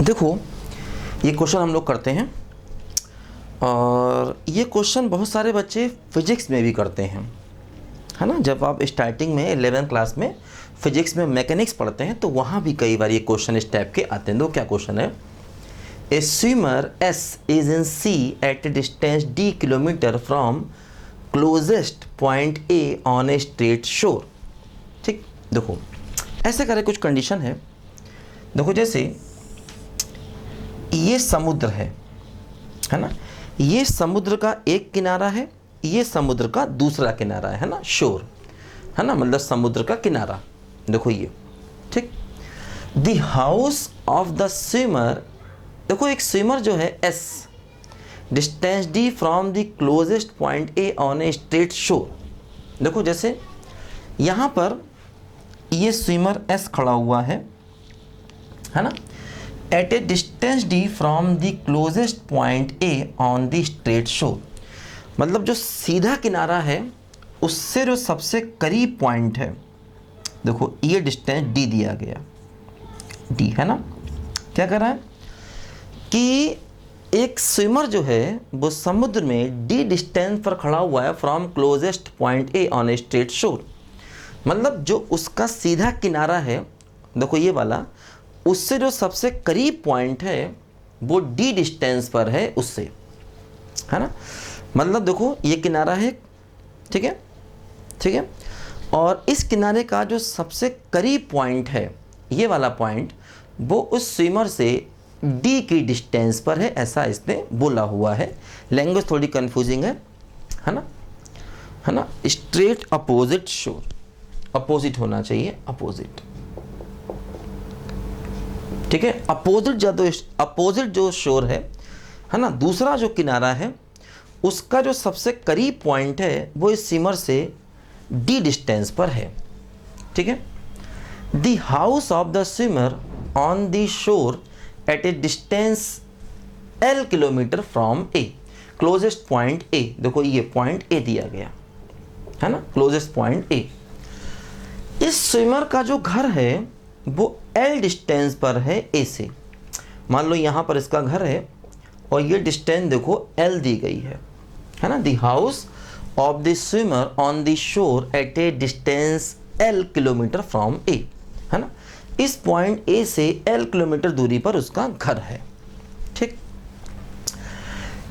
देखो, ये क्वेश्चन हम लोग करते हैं और ये क्वेश्चन बहुत सारे बच्चे फिजिक्स में भी करते हैं, है ना। जब आप स्टार्टिंग में 11th क्लास में फिजिक्स में मैकेनिक्स पढ़ते हैं तो वहाँ भी कई बार ये क्वेश्चन इस टाइप के आते हैं। तो क्या क्वेश्चन है? A swimmer S is in sea at a distance d kilometre from closest point A on a straight shore. ठीक, देखो ऐसे करे कुछ कंडीशन है। देखो जैसे ये समुद्र है ना, ये समुद्र का एक किनारा है, ये समुद्र का दूसरा किनारा है ना, शोर है ना, मतलब समुद्र का किनारा। देखो ये ठीक। The house of the swimmer, देखो एक स्विमर जो है S, distance D from the closest point A on a straight शोर। देखो जैसे यहाँ पर ये स्विमर एस खड़ा हुआ है ना, at a distance D from the closest point A on the straight shore. मतलब जो सीधा किनारा है उससे जो सबसे करीब पॉइंट है, देखो ये डिस्टेंस डी दिया गया, डी है ना। क्या कर रहा है कि एक स्विमर जो है वो समुद्र में डी डिस्टेंस पर खड़ा हुआ है from closest point A on a straight shore. मतलब जो उसका सीधा किनारा है, देखो ये वाला, उससे जो सबसे करीब पॉइंट है वो डी डिस्टेंस पर है उससे, है ना। मतलब देखो ये किनारा है, ठीक है, ठीक है, और इस किनारे का जो सबसे करीब पॉइंट है, ये वाला पॉइंट, वो उस स्विमर से डी की डिस्टेंस पर है, ऐसा इसने बोला हुआ है। लैंग्वेज थोड़ी कंफ्यूजिंग है ना, है ना। स्ट्रेट अपोजिट शोर, अपोजिट होना चाहिए, अपोजिट, ठीक है। अपोजिट जो शोर है ना, दूसरा जो किनारा है उसका जो सबसे करीब पॉइंट है वो इस स्विमर से डी डिस्टेंस पर है, ठीक है। The house of the swimmer on the shore at a distance L kilometre from A, closest point A. देखो ये पॉइंट ए दिया गया है ना, क्लोजेस्ट पॉइंट ए। इस स्विमर का जो घर है वो एल डिस्टेंस पर है ए से। मान लो यहाँ पर इसका घर है और ये डिस्टेंस देखो एल दी गई है ना। The house of the swimmer on the shore at a distance L kilometre from a, है ना। इस पॉइंट ए से एल किलोमीटर दूरी पर उसका घर है, ठीक।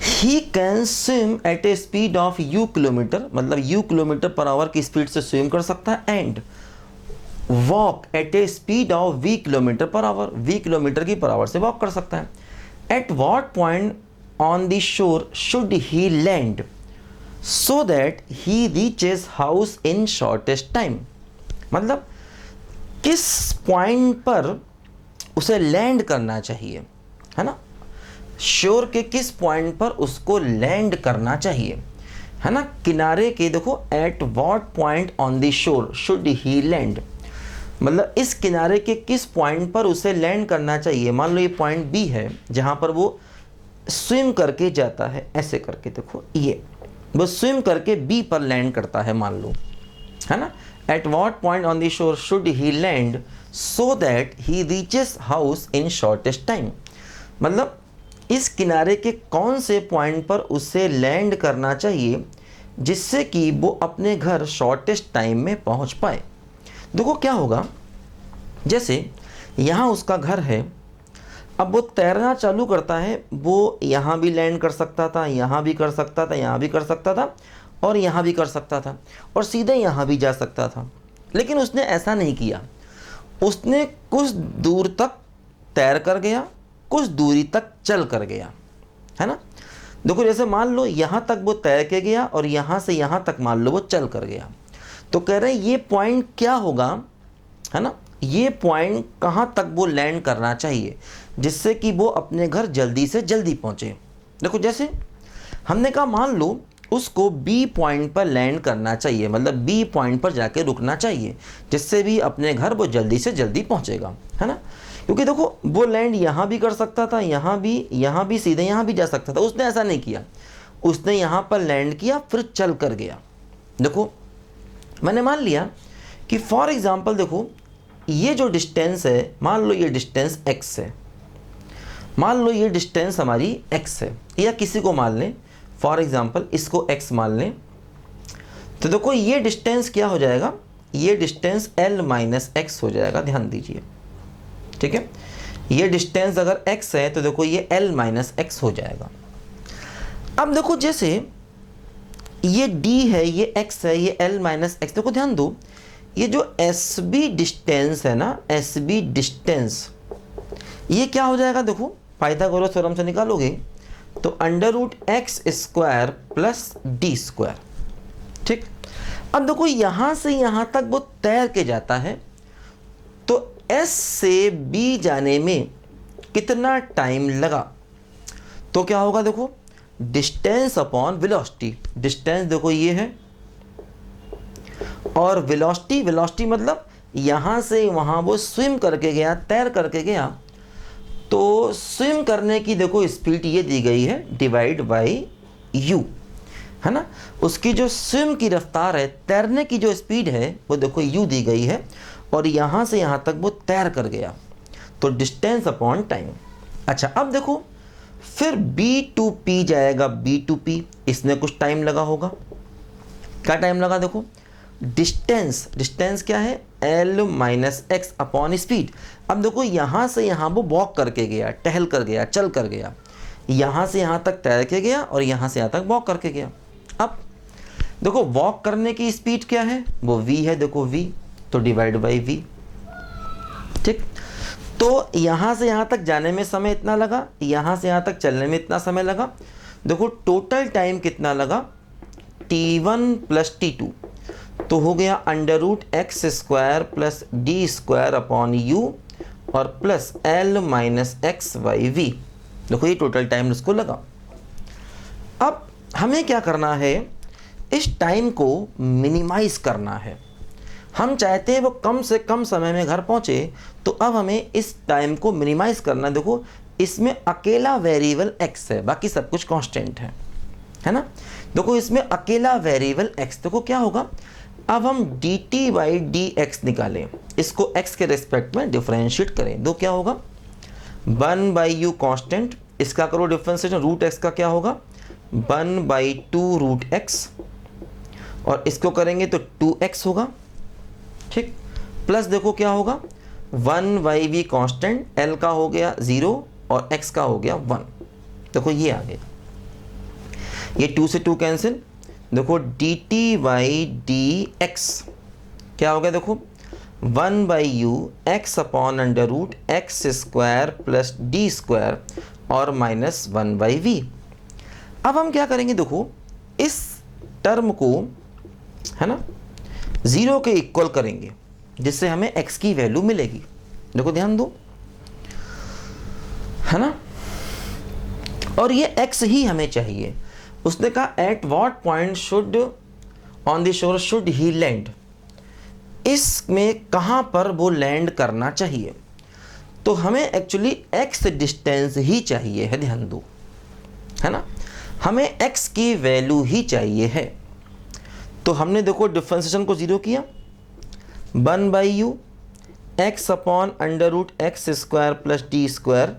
He can swim at a speed of U kilometre, मतलब यू किलोमीटर पर आवर की स्पीड से स्विम कर सकता है, and walk at a speed of V kilometre per hour, V kilometre की पर आवर से वॉक कर सकता है। At what point on the shore should he land so that he reaches house in shortest time. मतलब किस point पर उसे land करना चाहिए, है ना, शोर के किस पॉइंट पर उसको लैंड करना चाहिए, है ना, किनारे के। देखो at what point on the shore should he land, मतलब इस किनारे के किस पॉइंट पर उसे लैंड करना चाहिए। मान लो ये पॉइंट बी है जहाँ पर वो स्विम करके जाता है, ऐसे करके, देखो ये वो स्विम करके बी पर लैंड करता है, मान लो, है ना। At what point on the shore should he land so that he reaches house in shortest time. मतलब इस किनारे के कौन से पॉइंट पर उसे लैंड करना चाहिए जिससे कि वो अपने घर शॉर्टेस्ट टाइम में पहुंच पाए। देखो क्या होगा, जैसे यहाँ उसका घर है, अब वो तैरना चालू करता है, वो यहाँ भी लैंड कर सकता था, यहाँ भी कर सकता था, यहाँ भी कर सकता था, और यहाँ भी कर सकता था, और सीधे यहाँ भी जा सकता था, लेकिन उसने ऐसा नहीं किया। उसने कुछ दूर तक तैर कर गया, कुछ दूरी तक चल कर गया, है ना। देखो जैसे मान लो यहाँ तक वो तैर के गया और यहाँ से यहाँ तक मान लो वो चल कर गया, तो कह रहे हैं ये पॉइंट क्या होगा, है ना, ये पॉइंट कहाँ तक वो लैंड करना चाहिए जिससे कि वो अपने घर जल्दी से जल्दी पहुँचे। देखो जैसे हमने कहा मान लो उसको बी पॉइंट पर लैंड करना चाहिए, मतलब बी पॉइंट पर जाके रुकना चाहिए जिससे भी अपने घर वो जल्दी से जल्दी पहुँचेगा, है ना। क्योंकि देखो वो लैंड यहाँ भी कर सकता था, यहाँ भी सीधे यहाँ भी जा सकता था, उसने ऐसा नहीं किया, उसने यहाँ पर लैंड किया फिर चल कर गया। देखो मैंने मान लिया कि फॉर एग्जांपल देखो ये जो डिस्टेंस है, मान लो ये डिस्टेंस x है, मान लो ये डिस्टेंस हमारी x है, या किसी को मान लें, फॉर एग्जांपल इसको x मान लें, तो देखो ये डिस्टेंस क्या हो जाएगा, ये डिस्टेंस l माइनस एक्स हो जाएगा, ध्यान दीजिए, ठीक है। ये डिस्टेंस अगर x है तो देखो ये l माइनस एक्स हो जाएगा। अब देखो जैसे ये d है, ये x है, ये l माइनस एक्स, देखो ध्यान दो, ये जो SB डिस्टेंस है ना, SB डिस्टेंस, ये क्या हो जाएगा, देखो पाइथागोरस थ्योरम से निकालोगे तो under root x square plus D square, ठीक। अब देखो यहां से यहां तक वो तैर के जाता है, तो S से B जाने में कितना टाइम लगा, तो क्या होगा, देखो डिस्टेंस अपॉन वेलोसिटी, डिस्टेंस देखो ये है, और वेलोसिटी, वेलोसिटी मतलब यहां से वहां वो स्विम करके गया, तैर करके गया, तो स्विम करने की देखो स्पीड ये दी गई है डिवाइड बाई u, है ना। उसकी जो स्विम की रफ्तार है, तैरने की जो स्पीड है वो देखो u दी गई है, और यहाँ से यहाँ तक वो तैर कर गया, तो डिस्टेंस अपॉन टाइम। अच्छा अब देखो फिर B टू P जाएगा, B टू P, इसमें कुछ टाइम लगा होगा, क्या टाइम लगा, देखो डिस्टेंस, डिस्टेंस क्या है, L minus x upon speed. अब देखो यहाँ से यहाँ वो वॉक करके गया, टहल कर गया, चल कर गया, यहाँ से यहाँ तक तैर के गया, और यहाँ से यहाँ तक वॉक करके गया। अब देखो वॉक करने की स्पीड क्या है, वो v है, देखो v, तो डिवाइड बाई v, ठीक। तो यहाँ से यहाँ तक जाने में समय इतना लगा, यहाँ से यहाँ तक चलने में इतना समय लगा, देखो टोटल टाइम कितना लगा, t1 प्लस t2, तो हो गया under root x square plus D square upon u, और plus l minus x by v, देखो ये टोटल टाइम उसको लगा। अब हमें क्या करना है, इस टाइम को मिनिमाइज करना है, हम चाहते हैं वो कम से कम समय में घर पहुंचे, तो अब हमें इस टाइम को मिनिमाइज करना। देखो इसमें अकेला वेरिएबल x है, बाकी सब कुछ कांस्टेंट है ना। देखो इसमें अकेला वेरिएबल x, देखो क्या होगा, अब हम dt बाई डी एक्स निकालें, इसको x के रेस्पेक्ट में डिफरेंशिएट करें, दो क्या होगा, 1 बाई यू कॉन्स्टेंट, इसका करो डिफरेंशिएशन, रूट एक्स का क्या होगा 1 बाई 2 रूट एक्स, और इसको करेंगे तो 2x होगा, ठीक। प्लस देखो क्या होगा 1 बाई वी कॉन्स्टेंट, l का हो गया 0 और x का हो गया 1, देखो ये आ गया, ये 2 से 2 कैंसिल, देखो dt बाई डी एक्स क्या हो गया, देखो 1 by U X upon under root x square plus D square और माइनस 1 बाई वी। अब हम क्या करेंगे, देखो इस टर्म को, है ना, 0 के इक्वल करेंगे, जिससे हमें x की वैल्यू मिलेगी, देखो ध्यान दो, है ना, और ये x ही हमें चाहिए। उसने कहा at what point should on the shore should he land, इसमें कहाँ पर वो लैंड करना चाहिए, तो हमें एक्चुअली x डिस्टेंस ही चाहिए है, ध्यान दो, है ना, हमें x की वैल्यू ही चाहिए है। तो हमने देखो डिफरेंशिएशन को 0 किया, 1 by U X upon under root x square plus D square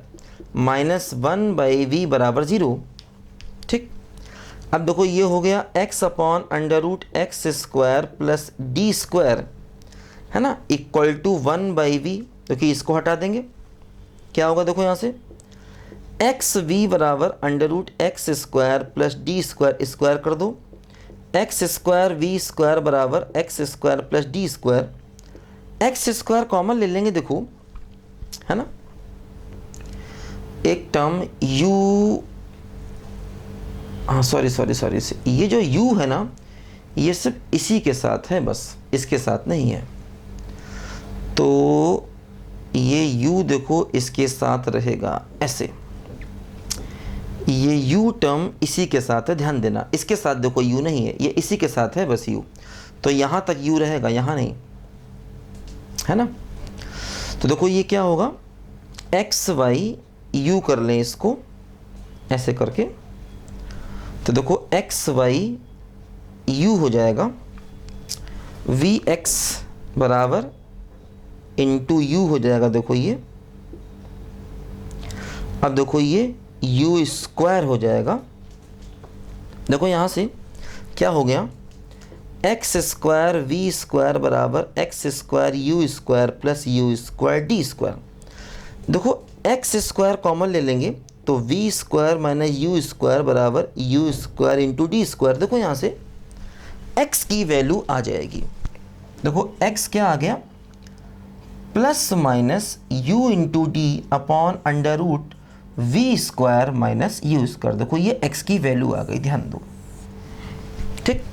minus 1 by V बराबर 0, ठीक। अब देखो ये हो गया x upon under root x square plus D square, है ना, इक्वल टू 1 बाई वी, क्योंकि इसको हटा देंगे, क्या होगा, देखो यहाँ से एक्स वी बराबर under root x square plus D square, square कर दो, एक्स स्क्वायर वी स्क्वायर बराबर x square plus D square, X square common ले लेंगे, देखो है ना, एक टर्म u, हाँ सॉरी, ये जो u है ना, ये सिर्फ इसी के साथ है, बस इसके साथ नहीं है, तो ये u देखो इसके साथ रहेगा ऐसे, ये u टर्म इसी के साथ है, ध्यान देना, इसके साथ देखो u नहीं है, ये इसी के साथ है बस u, तो यहाँ तक u रहेगा, यहाँ नहीं, है ना। तो देखो ये क्या होगा, एक्स वाई u कर लें इसको ऐसे करके, तो देखो एक्स वाई u हो जाएगा वी एक्स बराबर इंटू u हो जाएगा, देखो ये, अब देखो ये यू स्क्वायर हो जाएगा, देखो यहाँ से क्या हो गया, एक्स स्क्वायर वी स्क्वायर बराबर x square u square plus u square d square. देखो एक्स स्क्वायर कॉमन ले लेंगे तो v square minus you square बराबर u square into d square. देखो यहाँ से x की वैल्यू आ जाएगी, देखो x क्या आ गया, plus minus u into D upon under root V square minus you square. देखो ये x की वैल्यू आ गई, ध्यान दो, ठीक।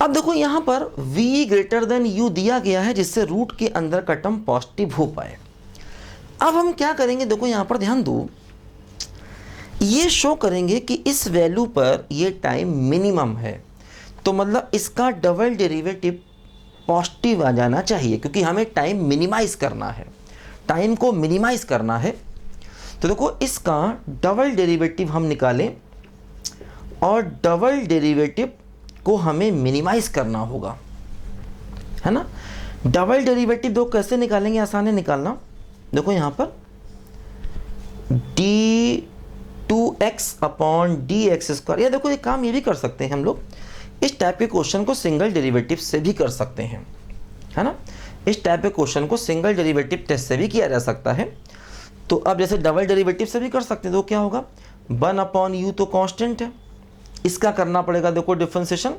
अब देखो यहाँ पर v ग्रेटर देन u दिया गया है जिससे रूट के अंदर का टर्म पॉजिटिव हो पाए। अब हम क्या करेंगे, देखो यहाँ पर ध्यान दो, ये शो करेंगे कि इस वैल्यू पर ये टाइम मिनिमम है, तो मतलब इसका डबल डेरिवेटिव पॉजिटिव आ जाना चाहिए क्योंकि हमें टाइम मिनिमाइज करना है, टाइम को मिनिमाइज करना है। तो देखो इसका डबल डेरिवेटिव हम निकालें और डबल डेरिवेटिव को हमें मिनिमाइज करना होगा, है ना। डबल डेरिवेटिव दो कैसे निकालेंगे, आसान है निकालना। देखो यहाँ पर d2x upon D x square, या देखो ये काम ये भी कर सकते हैं हम लोग, इस टाइप के क्वेश्चन को सिंगल डेरिवेटिव से भी कर सकते हैं, है ना। इस टाइप के क्वेश्चन को सिंगल डेरिवेटिव टेस्ट से भी किया जा सकता है। तो अब जैसे डबल डेरिवेटिव से भी कर सकते हैं, तो क्या होगा, 1 अपॉन यू तो कांस्टेंट है, इसका करना पड़ेगा, देखो डिफरेंशिएशन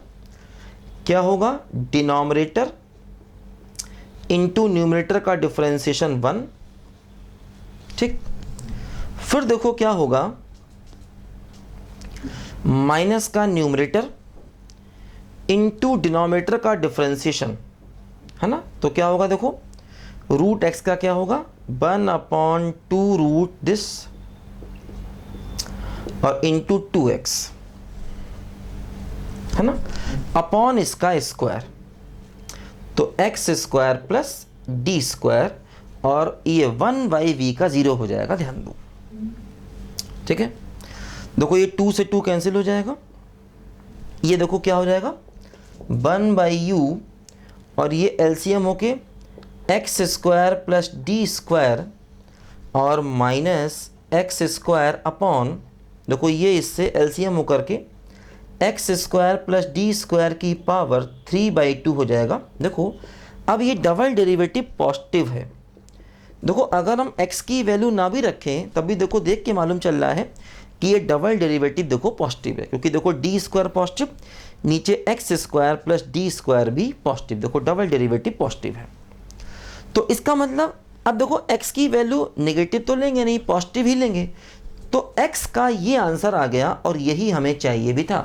क्या होगा, डिनोमिनेटर इंटू न्यूमरेटर का डिफरेंशिएशन 1, ठीक। फिर देखो क्या होगा, माइनस का न्यूमरेटर इंटू डिनोमिनेटर का डिफरेंशिएशन, है ना। तो क्या होगा, देखो रूट एक्स का क्या होगा, 1 अपॉन 2 रूट दिस और इंटू 2x, है ना, अपॉन इसका स्क्वायर, तो x square plus D square, और ये 1/v का 0 हो जाएगा, ध्यान दो, ठीक है। देखो ये 2 से 2 कैंसिल हो जाएगा, ये देखो क्या हो जाएगा 1/u, और ये एलसीएम होके x square plus D square और माइनस एक्स स्क्वायर अपॉन, देखो ये इससे एलसीएम होकर के x square plus D square की पावर 3/2 हो जाएगा। देखो अब ये डबल डेरिवेटिव पॉजिटिव है, देखो अगर हम x की वैल्यू ना भी रखें तब भी देखो देख के मालूम चल रहा है कि ये डबल डेरिवेटिव देखो पॉजिटिव है, क्योंकि देखो डी स्क्वायर पॉजिटिव, नीचे x square plus D square भी पॉजिटिव, देखो डबल डेरिवेटिव पॉजिटिव है। तो इसका मतलब अब देखो x की वैल्यू नेगेटिव तो लेंगे नहीं, पॉजिटिव ही लेंगे, तो x का ये आंसर आ गया, और यही हमें चाहिए भी था।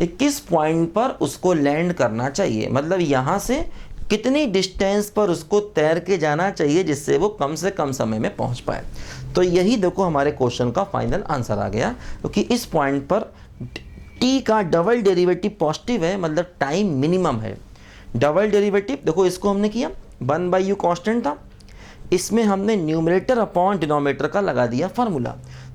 किस पॉइंट पर उसको लैंड करना चाहिए, मतलब यहाँ से कितनी डिस्टेंस पर उसको तैर के जाना चाहिए जिससे वो कम से कम समय में पहुँच पाए। तो यही देखो हमारे क्वेश्चन का फाइनल आंसर आ गया, क्योंकि इस पॉइंट पर t का डबल डेरिवेटिव पॉजिटिव है, मतलब टाइम मिनिमम है। डबल डेरिवेटिव देखो इसको हमने किया, 1/u कांस्टेंट था, इसमें हमने न्यूमरेटर अपॉन डिनोमिनेटर का लगा दिया फार्मूला,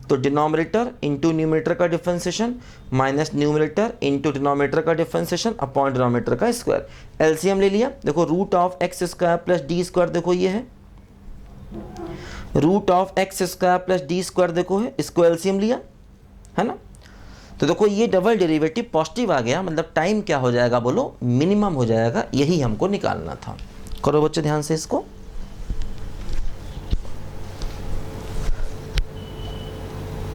तो डिनोमिनेटर इंटू न्यूमरेटर का differentiation minus numerator into denominator का डिफरेंशिएशन अपॉन डिनोमिनेटर का स्क्वायर, एलसीएम ले लिया। देखो root of X square plus D square, देखो ये है root of X square plus D square, देखो है, इसको एलसीएम लिया, है ना। तो देखो ये डबल डेरिवेटिव पॉजिटिव आ गया, मतलब टाइम क्या हो जाएगा बोलो, मिनिमम हो जाएगा, यही हमको निकालना था। करो बच्चे ध्यान से इसको।